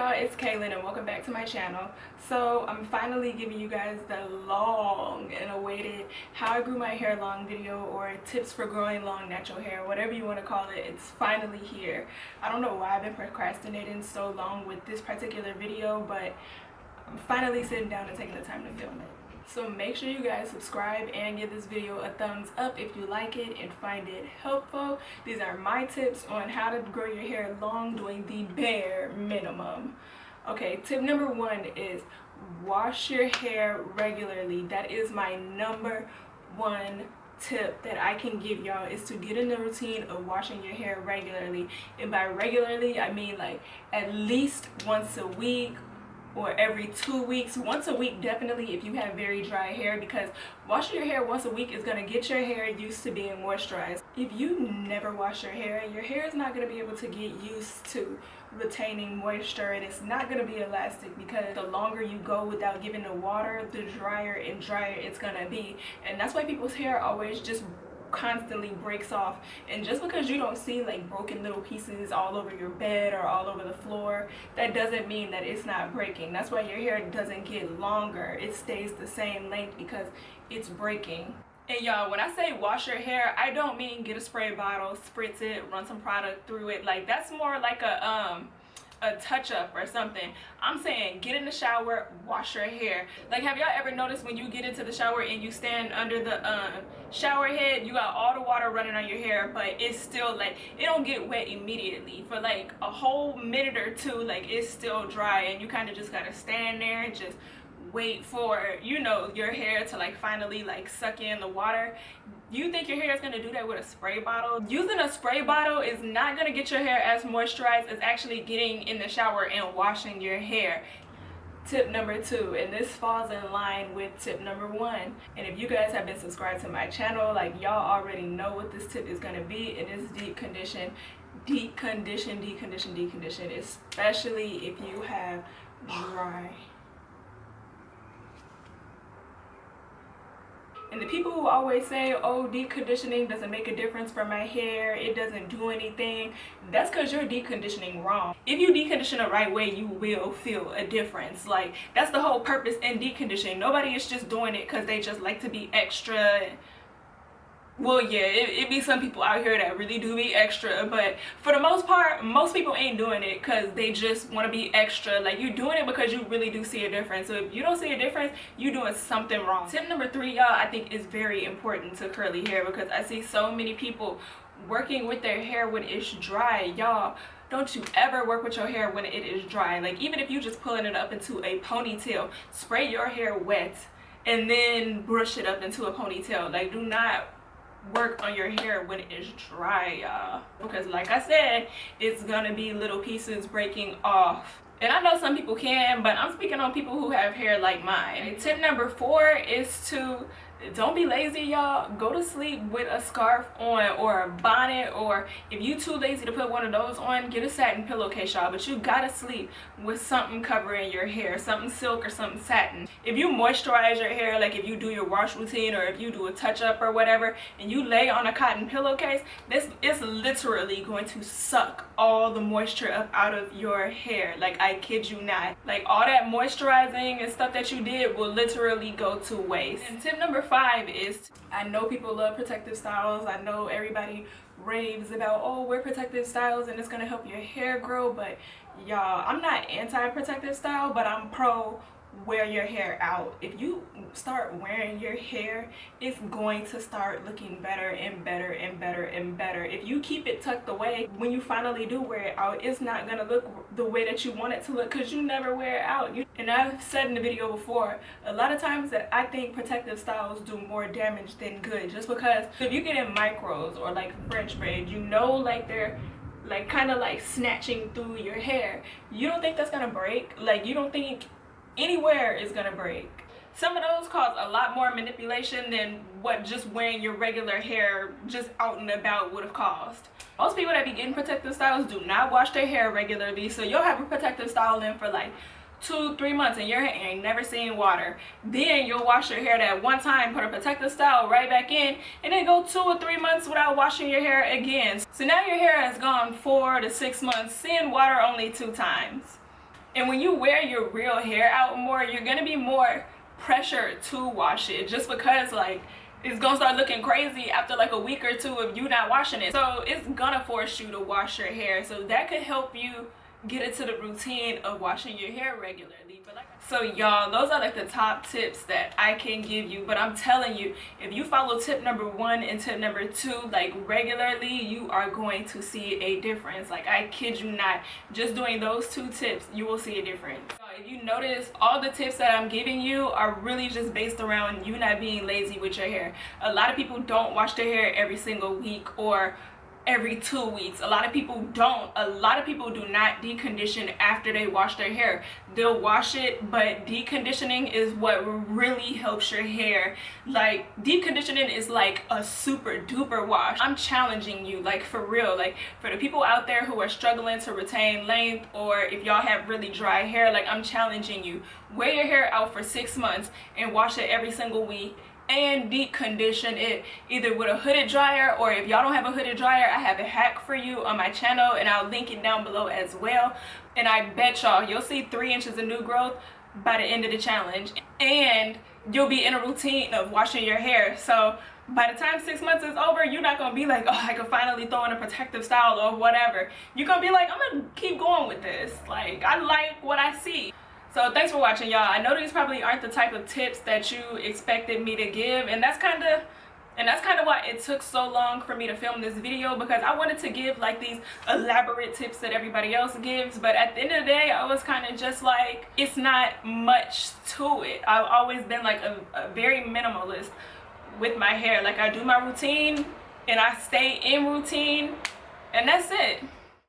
y'all, it's Kaylin and welcome back to my channel. So I'm finally giving you guys the long and awaited how I grew my hair long video, or tips for growing long natural hair, whatever you want to call it. It's finally here. I don't know why I've been procrastinating so long with this particular video, but I'm finally sitting down and taking the time to film it. So make sure you guys subscribe and give this video a thumbs up if you like it and find it helpful. These are my tips on how to grow your hair long doing the bare minimum. Okay, tip number one is wash your hair regularly. That is my number one tip that I can give y'all, is to get in the routine of washing your hair regularly. And by regularly, I mean like at least once a week or every 2 weeks. Once a week definitely if you have very dry hair, because washing your hair once a week is going to get your hair used to being moisturized. If you never wash your hair is not going to be able to get used to retaining moisture, and it's not going to be elastic, because the longer you go without giving the water, the drier and drier it's going to be. And that's why people's hair always just constantly breaks off. And just because you don't see like broken little pieces all over your bed or all over the floor, that doesn't mean that it's not breaking. That's why your hair doesn't get longer, it stays the same length, because it's breaking. And y'all, when I say wash your hair, I don't mean get a spray bottle, spritz it, run some product through it. Like that's more like a touch-up or something. I'm saying get in the shower, wash your hair. Like, have y'all ever noticed when you get into the shower and you stand under the shower head, you got all the water running on your hair, but it's still like, it don't get wet immediately. For like a whole minute or two, like it's still dry, and you kind of just gotta stand there and just wait for, you know, your hair to like finally like suck in the water. You think your hair is going to do that with a spray bottle? Using a spray bottle is not going to get your hair as moisturized as actually getting in the shower and washing your hair. Tip number two, and this falls in line with tip number one, and if you guys have been subscribed to my channel, like y'all already know what this tip is going to be. It is deep condition, especially if you have dry. And the people who always say, oh, deep conditioning doesn't make a difference for my hair, it doesn't do anything, that's because you're deep conditioning wrong. If you deep condition the right way, you will feel a difference. Like, that's the whole purpose in deep conditioning. Nobody is just doing it because they just like to be extra. Well, yeah, it be some people out here that really do be extra, but for the most part, most people ain't doing it because they just want to be extra. Like, you're doing it because you really do see a difference. So if you don't see a difference, you're doing something wrong. Tip number three, y'all, I think is very important to curly hair, because I see so many people working with their hair when it's dry. Y'all, don't you ever work with your hair when it is dry. Like, even if you just pulling it up into a ponytail, spray your hair wet and then brush it up into a ponytail. Like, do not work on your hair when it's dry, y'all, because like I said, it's gonna be little pieces breaking off. And I know some people can, but I'm speaking on people who have hair like mine. And tip number four is to don't be lazy, y'all. Go to sleep with a scarf on or a bonnet, or if you too lazy to put one of those on, get a satin pillowcase, y'all. But you gotta sleep with something covering your hair, something silk or something satin. If you moisturize your hair, like if you do your wash routine or if you do a touch-up or whatever, and you lay on a cotton pillowcase, this is literally going to suck all the moisture up out of your hair. Like, I kid you not. Like, all that moisturizing and stuff that you did will literally go to waste. And tip number five is, I know people love protective styles. I know everybody raves about, oh, wear protective styles and it's gonna help your hair grow, but y'all, I'm not anti-protective style, but I'm pro wear your hair out. If you start wearing your hair, it's going to start looking better and better and better and better. If you keep it tucked away, when you finally do wear it out, it's not gonna look the way that you want it to look, because you never wear it out. And I've said in the video before, a lot of times that I think protective styles do more damage than good, just because if you get in micros or like French braid, you know, like they're like kind of like snatching through your hair. You don't think that's gonna break? Like, you don't think anywhere is gonna break? Some of those cause a lot more manipulation than what just wearing your regular hair just out and about would have caused. Most people that be getting protective styles do not wash their hair regularly, so you'll have a protective style in for like 2-3 months and your hair ain't never seen water. Then you'll wash your hair that one time, put a protective style right back in, and then go 2 or 3 months without washing your hair again. So now your hair has gone 4 to 6 months seeing water only 2 times. And when you wear your real hair out more, you're gonna be more pressured to wash it, just because like it's gonna start looking crazy after like a week or two of you not washing it. So it's gonna force you to wash your hair. So that could help you get into the routine of washing your hair regularly. But like, so y'all, those are like the top tips that I can give you. But I'm telling you, if you follow tip number 1 and tip number 2 like regularly, you are going to see a difference. Like, I kid you not, just doing those 2 tips, you will see a difference. If you notice, all the tips that I'm giving you are really just based around you not being lazy with your hair. A lot of people don't wash their hair every single week or every 2 weeks. A lot of people don't. A lot of people do not decondition after they wash their hair. They'll wash it, but deconditioning is what really helps your hair. Like, deconditioning is like a super duper wash. I'm challenging you, like, for real. Like, for the people out there who are struggling to retain length, or if y'all have really dry hair, like, I'm challenging you. Wear your hair out for 6 months and wash it every single week, and deep condition it either with a hooded dryer, or if y'all don't have a hooded dryer, I have a hack for you on my channel and I'll link it down below as well. And I bet y'all you'll see 3 inches of new growth by the end of the challenge, and you'll be in a routine of washing your hair. So by the time 6 months is over, you're not gonna be like, oh, I can finally throw in a protective style or whatever. You're gonna be like, I'm gonna keep going with this. Like, I like what I see. So thanks for watching, y'all. I know these probably aren't the type of tips that you expected me to give, and that's kind of why it took so long for me to film this video, because I wanted to give like these elaborate tips that everybody else gives. But at the end of the day, I was kind of just like, it's not much to it. I've always been like a very minimalist with my hair. Like, I do my routine and I stay in routine, and that's it.